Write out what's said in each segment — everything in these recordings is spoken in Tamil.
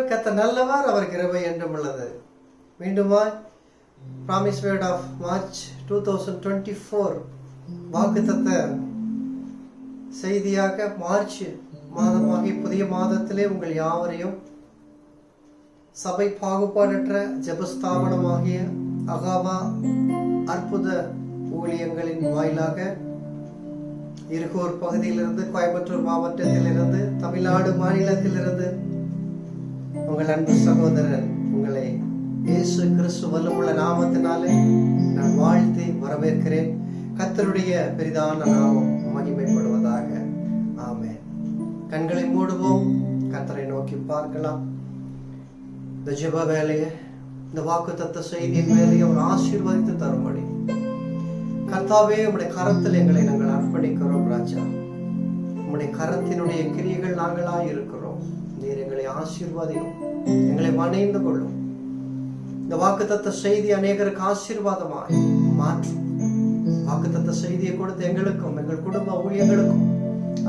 கர்த்தர் நல்லவர், அவர் கிருபை என்றும் உள்ளது. மீண்டுமாய் ப்ராமிஸ் வேர்ட் ஆஃப் மார்ச் 2024 வாக்குத்தத்த செய்தியாக மார்ச் மாதமாகி புதிய மாதத்திலே உங்கள் யாவரையும் சபை பாகுபாடற்ற ஜெபஸ்தாபனமாகிய அகாவா அற்புத ஊழியங்களின் வாயிலாக இருகூர் பகுதியிலிருந்து, கோயம்புத்தூர் மாவட்டத்திலிருந்து, தமிழ்நாடு மாநிலத்திலிருந்து உங்கள் அன்பு சகோதரன் உங்களை இயேசு கிறிஸ்து வல்லமுள்ள நாமத்தினாலே நான் வாழ்த்தி வரவேற்கிறேன். கர்த்தருடைய பெரிதான நாமம் மகிமைப்படுவதாக. ஆமென். கண்களை மூடுவோம், கர்த்தரை நோக்கி பார்க்கலாம். இந்த ஜெப வேலையை, இந்த வாக்குத்தத்த செய்தியின் வேலையை ஒரு ஆசீர்வதித்து தரும்படி கர்த்தாவே உம்முடைய கரத்தில் எங்களை நாங்கள் அர்ப்பணிக்கிறோம். ராஜா, உம்முடைய கரத்தினுடைய கிரியைகள் நாங்களாய் இருக்கிறோம். நீர் எங்களை ஆசீர்வாதியும், எங்களை வணைந்து கொள்ளும். இந்த வாக்குத்தத்த செய்தி அநேகருக்கு ஆசீர்வாதமாய் மாற்றும். வாக்குத்தத்த செய்தியை கொடுத்து எங்களுக்கும் எங்கள் குடும்ப ஊழியர்களுக்கும்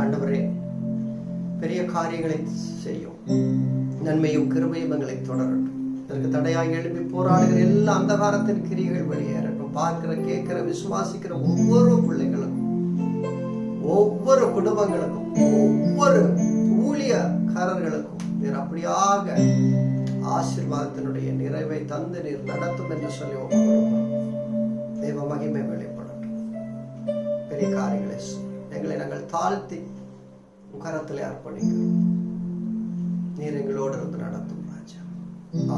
ஆண்டவரே பெரிய காரியங்களை செய்யும். நன்மையும் கிருபையும் எங்களை தொடரட்டும். இதற்கு தடையாக எழுப்பி போராடுகிற எல்லா அந்தகாரத்தின் கிரியைகள் வெளியேறட்டும். பார்க்கிற, கேட்கிற, விசுவாசிக்கிற ஒவ்வொரு பிள்ளைகளுக்கும், ஒவ்வொரு குடும்பங்களுக்கும், ஒவ்வொரு ஊழியக்காரர்களுக்கும் நீர் அப்படியாக ஆசீர்வாதத்தினுடைய நிறைவை தந்து நீர் நடத்தும் என்று சொல்லி ஒப்புக்கொடுக்கிறோம். தெய்வ மகிமை வெளிப்படட்டும். பெரிய காரியங்களை எங்களை நாங்கள் தாழ்த்தி கரத்திலே அர்ப்பணிக்கிறோம். நீர் எங்களோடு இருந்து நடத்தும் ராஜா.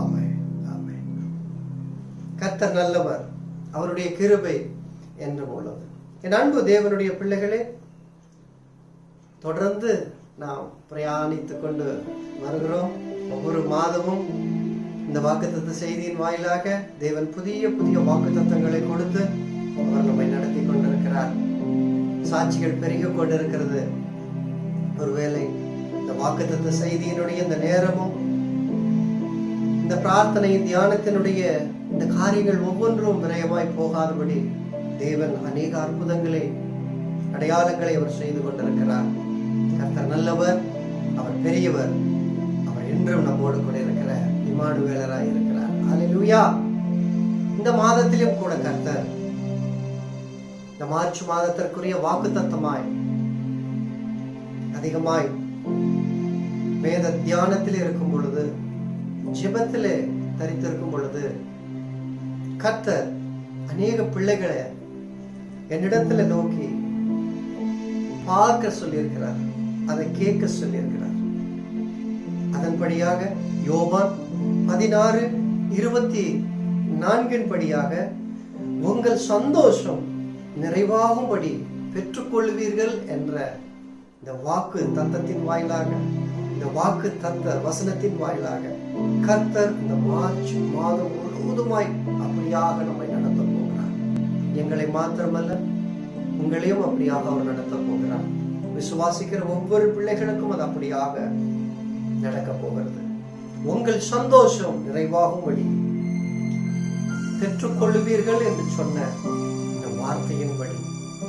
ஆமென், ஆமென். கர்த்தர் நல்லவர், அவருடைய கிருபை என்றும் உள்ளது. என் அன்பு தேவனுடைய பிள்ளைகளே, தொடர்ந்து நாம் பிரயாணித்துக் கொண்டு வருகிறோம். ஒவ்வொரு மாதமும் இந்த வாக்குத்தத்த செய்தியின் வாயிலாக தேவன் புதிய புதிய வாக்குத்தத்தங்களை கொடுத்து அவர் நம்மை நடத்தி கொண்டிருக்கிறார். சாட்சிகள் பெருகிக் கொண்டிருக்கிறது. ஒருவேளை இந்த வாக்குத்தத்த செய்தியினுடைய இந்த நேரமும் இந்த பிரார்த்தனை தியானத்தினுடைய இந்த காரியங்கள் ஒவ்வொன்றும் விரயமாய் போகாதபடி தேவன் அநேக அற்புதங்களை, அடையாளங்களை அவர் செய்து கொண்டிருக்கிறார். கர்த்தர் நல்லவர், அவர் பெரியவர், அவர் என்றும் நம்மோடு கூட இருக்கிற இம்மானுவேலராய் இருக்கிறார். அல்லேலூயா. இந்த மாதத்திலும் கூட கர்த்தர் இந்த மார்ச் மாதத்திற்குரிய வாக்குத்தத்தமாய் அதிகமாய் வேத தியானத்தில் இருக்கும் பொழுது, ஜெபத்திலே தரித்திருக்கும் பொழுது கர்த்தர் அநேக பிள்ளைகளை என்னிடத்துல நோக்கி பார்க்க சொல்லியிருக்கிறார், அதை கேட்க சொல்லியிருக்கிறார். அதன்படியாக யோவான் 16:24 படியாக உங்கள் சந்தோஷம் நிறைவாகும்படி பெற்றுக்கொள்வீர்கள் என்ற இந்த வாக்கு தத்தத்தின் வாயிலாக, இந்த வாக்கு தத்த வசனத்தின் வாயிலாக கர்த்தர் இந்த மார்ச் மாதம் முழுவதுமாய் அப்படியாக நம்மை நடத்த போகிறார். எங்களை மாத்திரமல்ல, உங்களையும் அப்படியாக அவர் நடத்த போகிறார். விசுவாசிக்கிற ஒவ்வொரு பிள்ளைகளுக்கும் அது அப்படியாக நடக்க போகிறது. உங்கள் சந்தோஷம் நிறைவாகும்படி பெற்றுக்கொள்வீர்கள் என்று சொன்ன இந்த வார்த்தையின்படி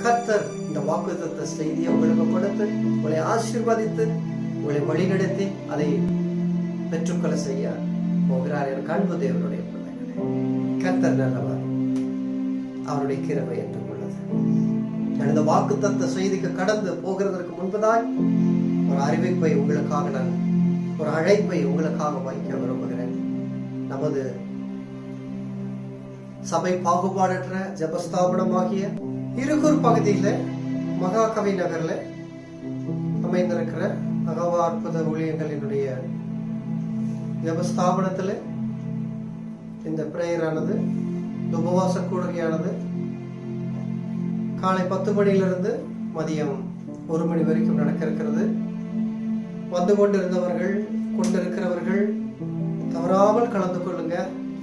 கர்த்தர் இந்த வாக்குத்தத்த செய்தியை உங்களுக்கு கொடுத்து உங்களை ஆசீர்வதித்து உங்களை வழிநடத்தி அதை பெற்றுக்கொள்ள செய்ய போகிறார். என் அன்பு தேவனுடைய பிள்ளைகளே, கர்த்தர் நல்லவர், அவருடைய கிருபை என்றும் உள்ளது. இந்த வாக்குத்தத்த செய்திக்கு கடந்து போகிறதற்கு முன்பதாய் ஒரு அறிவிப்பை உங்களுக்காக, நான் ஒரு அழைப்பை உங்களுக்காக வைக்க விரும்புகிறேன். நமது சபை பாகுபாடற்ற ஜெபஸ்தாபனமாகிய இருகூர் பகுதியில மகாகவி நகர்ல அமைந்திருக்கிற அகவா அற்புத ஊழியங்களினுடைய ஜெபஸ்தாபனத்துல இந்த பிரேயரானது, இந்த உபவாச கூடுகையானது காலை 10 மணியிலிருந்து மதியம் 1 மணி வரைக்கும் நடக்க இருக்கிறது. வந்து கொண்டிருக்கிறவர்கள் தவறாமல் கலந்து கொள்ளுங்க.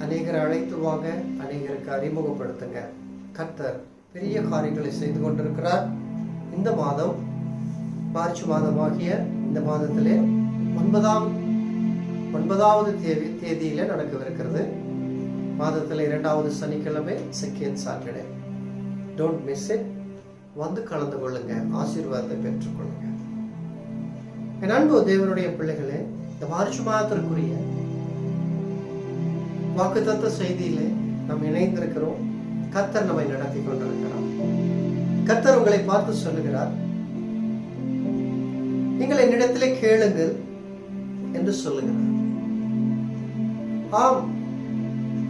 அநேகரை அழைத்து வாங்க, அநேகருக்கு அறிமுகப்படுத்துங்க. கர்த்தர் பெரிய காரியங்களை செய்து கொண்டிருக்கிறார். இந்த மாதம் மார்ச் மாதமாகிய இந்த மாதத்திலே 9வது தேதியில நடக்கவிருக்கிறது. மாதத்தில் 2வது சனிக்கிழமை, second Saturday. Don't miss it. வந்து கலந்து கொள்ளுங்க, ஆசீர்வாதத்தை பெற்றுக்கொள்ளுங்க. என் அன்பு தேவனுடைய பிள்ளைகளே, இந்த மார்ச் மாதத்திற்குரிய வாக்குத்தத்த செய்தியிலே நாம் இணைந்திருக்கிறோம். கர்த்தர் நம்மை நடத்தி கொண்டிருக்கிறார். கர்த்தர் உங்களை பார்த்து சொல்லுகிறார், நீங்கள் என்னிடத்திலே கேளுங்கள் என்று சொல்லுகிறார். ஆம்,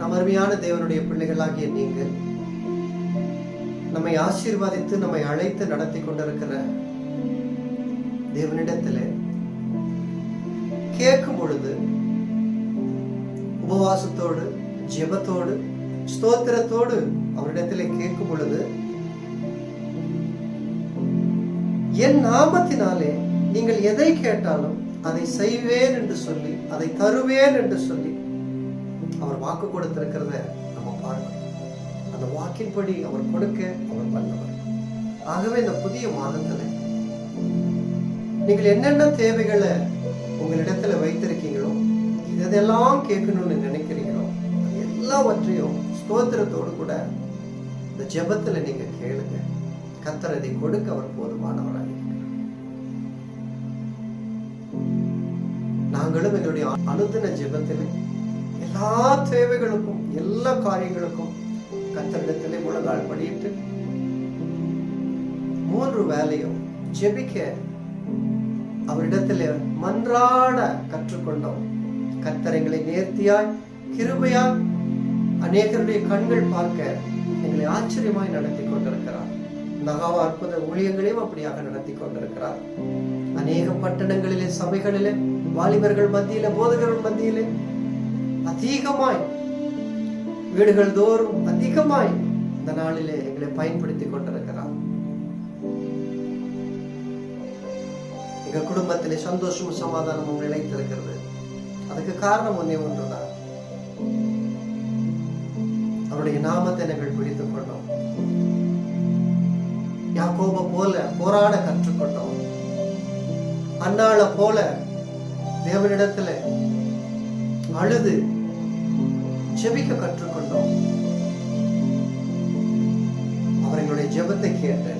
நம் அருமையான தேவனுடைய பிள்ளைகளாகிய நீங்கள் நம்மை ஆசீர்வாதித்து நம்மை அழைத்து நடத்தி கொண்டிருக்கிற தேவனிடத்திலே கேட்கும் பொழுது உபவாசத்தோடு, ஜெபத்தோடு, ஸ்தோத்திரத்தோடு அவரிடத்திலே கேட்கும் பொழுது, என் நாமத்தினாலே நீங்கள் எதை கேட்டாலும் அதை செய்வேன் என்று சொல்லி, அதை தருவேன் என்று சொல்லி அவர் வாக்கு கொடுத்திருக்கிறத நம்ம பார்க்கணும். அந்த வாக்கின்படி அவர் கொடுக்க அவர் வல்லவர். ஆகவே இந்த புதிய மாதத்துல நீங்கள் என்னென்ன தேவைகளை உங்களிடத்துல வைத்திருக்கீங்களோ, இதெல்லாம் கேட்கணும்னு நினைக்கிறீங்களோ, எல்லாவற்றையும் ஸ்தோத்திரத்தோடு கூட இந்த ஜெபத்துல நீங்க கேளுங்க. கர்த்தர் அதை கொடுக்க அவர் போதுமானவராக இருக்கிறார். நாங்களும் எங்களுடைய அனுதின ஜெபத்திலே எல்லா தேவைகளுக்கும், எல்லா காரியங்களுக்கும் கர்த்தரிடத்திலே முழங்கால் படியிட்டு 3 வேளையும் ஜெபிக்க அவரிடத்திலே மன்றாட கற்றுக்கொண்டோம். கர்த்தர் எங்களை நேர்த்தியாய், கிருபையாய், அநேகருடைய கண்கள் பார்க்க எங்களை ஆச்சரியமாய் நடத்தி கொண்டிருக்கிறார். நகாவ அற்புத ஊழியங்களையும் அப்படியாக நடத்தி கொண்டிருக்கிறார். அநேக பட்டணங்களிலே, சபைகளிலே, வாலிபர்கள் மத்தியிலே, போதகர்கள் மத்தியிலே அதிகமாய், வீடுகள் தோறும் அதிகமாய் இந்த நாளிலே எங்களை பயன்படுத்தி கொண்டிருக்கிறார். எங்க குடும்பத்திலே சந்தோஷமும் சமாதானமும் நிலைத்திருக்கிறது. அதுக்கு காரணம் ஒன்றே ஒன்றுதான், அவருடைய நாமத்தை நாங்கள் பிடித்துக் கொண்டோம். யாக்கோபை போல போராட கற்றுக்கொண்டோம். அன்னாளை போல தேவனிடத்துல அழுது ஜெபிக்க கற்றுக்கொண்டோம். அவர்களுடைய ஜெபத்தை கேட்டு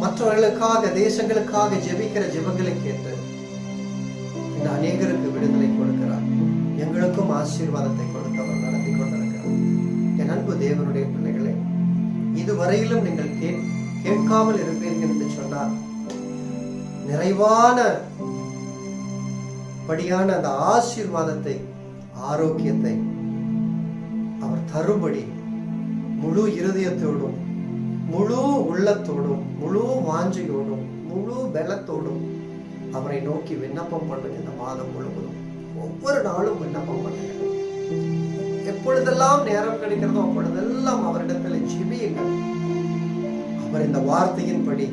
மற்றவர்களுக்காக, தேசங்களுக்காக ஜெபிக்கிற ஜெபங்களை கேட்டு இந்த அநேகருக்கு விடுதலை கொடுக்கிறார். எங்களுக்கும் ஆசீர்வாதத்தை கொடுத்து அவர் நடத்தி கொண்டிருக்கிறார். என் அன்பு தேவனுடைய பிள்ளைகளே, இதுவரையிலும் நீங்கள் கேட்காமல் இருப்பீர்கள் என்று சொன்னார், நிறைவான படியான அந்த ஆசீர்வாதத்தை, ஆரோக்கியத்தை அவர் தரும்படி முழு இருதயத்தோடும், முழு உள்ளத்தோடும், முழு வாஞ்சையோடும், முழு பலத்தோடும் அவரை நோக்கி விண்ணப்பம் பண்ணுங்க. இந்த மாதம் முழுவதும் ஒவ்வொரு நாளும் விண்ணப்பம் பண்ணுங்க. எப்பொழுதெல்லாம் நேரம் கிடைக்கிறதோ அப்பொழுதெல்லாம் அவரிடத்துல ஜெபியுங்கள். அவர் இந்த வார்த்தையின்படி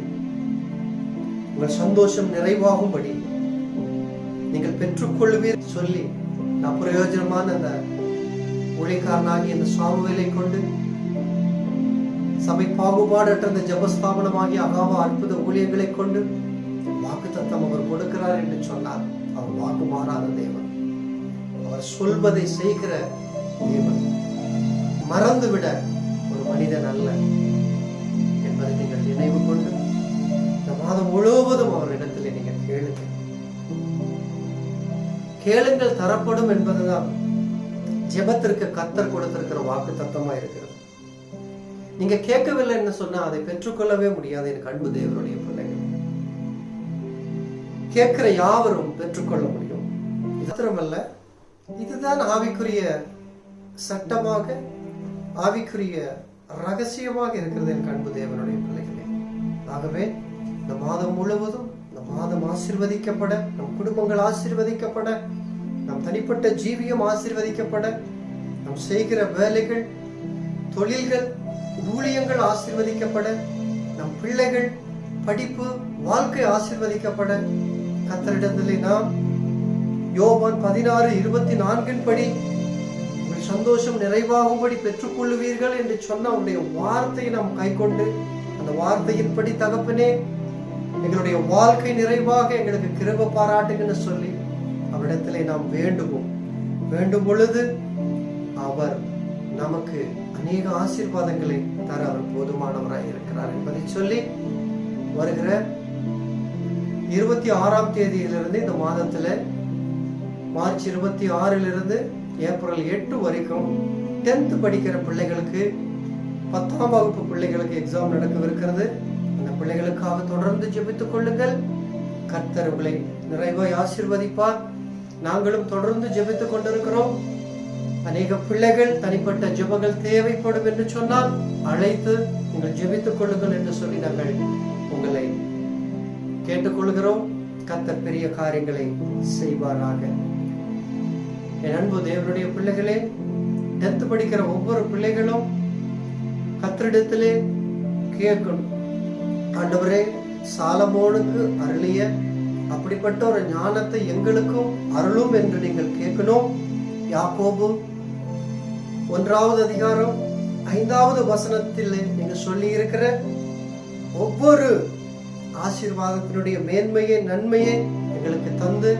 உங்கள் சந்தோஷம் நிறைவாகும்படி நீங்கள் பெற்றுக்கொள்வீர் சொல்லி, நான் பிரயோஜனமான அந்த ஊழியக்காரனாகி இந்த சாமுவேலை கொண்டு சபை பாகுபாடற்ற அந்த ஜபஸ்தாபனமாகி அகாவ அற்புத ஊழியர்களை கொண்டு வாக்குத்தத்தம் அவர் கொடுக்கிறார் என்று சொன்னார். அவர் வாக்கு மாறாத தேவன், அவர் சொல்வதை செய்கிற தேவன், மறந்துவிட ஒரு மனிதன் அல்ல என்பதை நீங்கள் நினைவு கொண்டு இந்த மாதம் முழுவதும் அவரிடத்தில் நீங்கள் கேளுங்கள். கேளுங்கள் தரப்படும் என்பதுதான் ஜெபத்திற்கு கர்த்தர் கொடுத்திருக்கிற வாக்கு தத்தமா இருக்கிறது. நீங்க கேட்கவில்லைன்னு சொன்னா அதை பெற்றுக்கொள்ளவே முடியாது. எனக்கு அன்பு தேவனுடைய பிள்ளைகள், கேட்கிற யாவரும் பெற்றுக்கொள்ள முடியும். மாத்திரமல்ல, இதுதான் ஆவிக்குரிய சட்டமாக, ஆவிக்குரிய ரகசியமாக இருக்கிறது என் அன்பு தேவனுடைய பிள்ளைகளே. ஆகவே இந்த மாதம் முழுவதும், இந்த மாதம் ஆசீர்வதிக்கப்பட, நம் குடும்பங்கள் ஆசீர்வதிக்கப்பட, நம் தனிப்பட்ட ஜீவியம் ஆசீர்வதிக்கப்பட, நம் செய்கிற வேலைகள், தொழில்கள், ஊழியங்கள் ஆசீர்வதிக்கப்பட, நம் பிள்ளைகள் படிப்பு, வாழ்க்கை ஆசீர்வதிக்கப்பட, கர்த்தரிடத்திலே நாம் யோவான் 16:24 படி உங்கள் சந்தோஷம் நிறைவாகும்படி பெற்றுக்கொள்ளுவீர்கள் என்று சொன்ன அவருடைய வார்த்தையை நாம் கைக்கொண்டு, அந்த வார்த்தையின்படி தகப்பனே எங்களுடைய வாழ்க்கை நிறைவாக எங்களுக்கு கிருபை பாராட்டுங்கன்னு சொல்லி அவரிடத்திலே நாம் வேண்டுவோம். வேண்டும் பொழுது அவர் நமக்கு அநேக ஆசீர்வாதங்களை தர அவர் போதுமானவராய் இருக்கிறார் என்பதை சொல்லி, வருகிற 26ஆம் தேதியிலிருந்து இந்த மாதத்துல மார்ச் 26 ஏப்ரல் 8 வரைக்கும் 10th படிக்கிற பிள்ளைகளுக்கு 10ஆம் வகுப்பு பிள்ளைகளுக்கு எக்ஸாம் நடக்கவிருக்கிறது. அந்த பிள்ளைகளுக்காக தொடர்ந்து ஜெபித்துக் கொள்ளுங்கள். கர்த்தர் உங்களை நிறைவாய் ஆசீர்வதிப்பார். நாங்களும் தொடர்ந்து ஜெபித்துக் கொண்டிருக்கிறோம். அநேக பிள்ளைகள் தனிப்பட்ட ஜெபங்கள் தேவைப்படும் என்று சொன்னால் அழைத்து நீங்கள் ஜெபித்துக் கொள்ளுங்கள் என்று சொல்லி நாங்கள் உங்களை கேட்டுக்கொள்கிறோம். கர்த்தர் பெரிய காரியங்களை செய்வாராக. என் அன்பு தேவனுடைய பிள்ளைகளே, 10th படிக்கிற ஒவ்வொரு பிள்ளைகளும் கர்த்தரிடத்திலே கேட்கணும். ஆண்டவரே, சாலமோனுக்கு அருளிய அப்படிப்பட்ட ஒரு ஞானத்தை எங்களுக்கும் அருளும் என்று நீங்கள் கேட்கணும். யாக்கோபு 1வது அதிகாரம் 5வது வசனத்தில் நீங்க சொல்லி இருக்கிற ஒவ்வொரு ஆசீர்வாதத்தினுடைய மேன்மையை நன்மையை எங்களுக்கு தந்து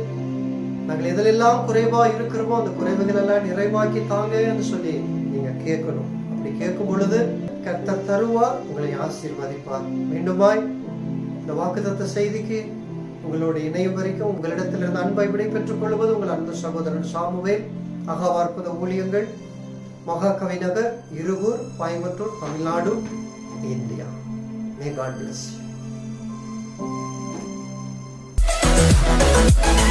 நாங்கள் எதிலெல்லாம் குறைவா இருக்கிறோமோ அந்த குறைவுகள் எல்லாம் நிறைவாக்கி தாங்க என்று சொல்லி நீங்க கேட்கணும். அப்படி கேட்கும் பொழுது கர்த்தர் தருவார், உங்களை ஆசீர்வதிப்பார். மீண்டுமாய் இந்த வாக்குத்தத்த செய்திக்கு உங்களோட இணையம் வரைக்கும் உங்களிடத்திலிருந்து அன்பை விடை பெற்றுக் கொள்வது உங்கள் அன்பு சகோதரன் சாமுவேல். அகவார்ப்பத ஊழியங்கள், Mahakavi Nagar, Irugur, Coimbatore, Tamil Nadu, India. May God bless you.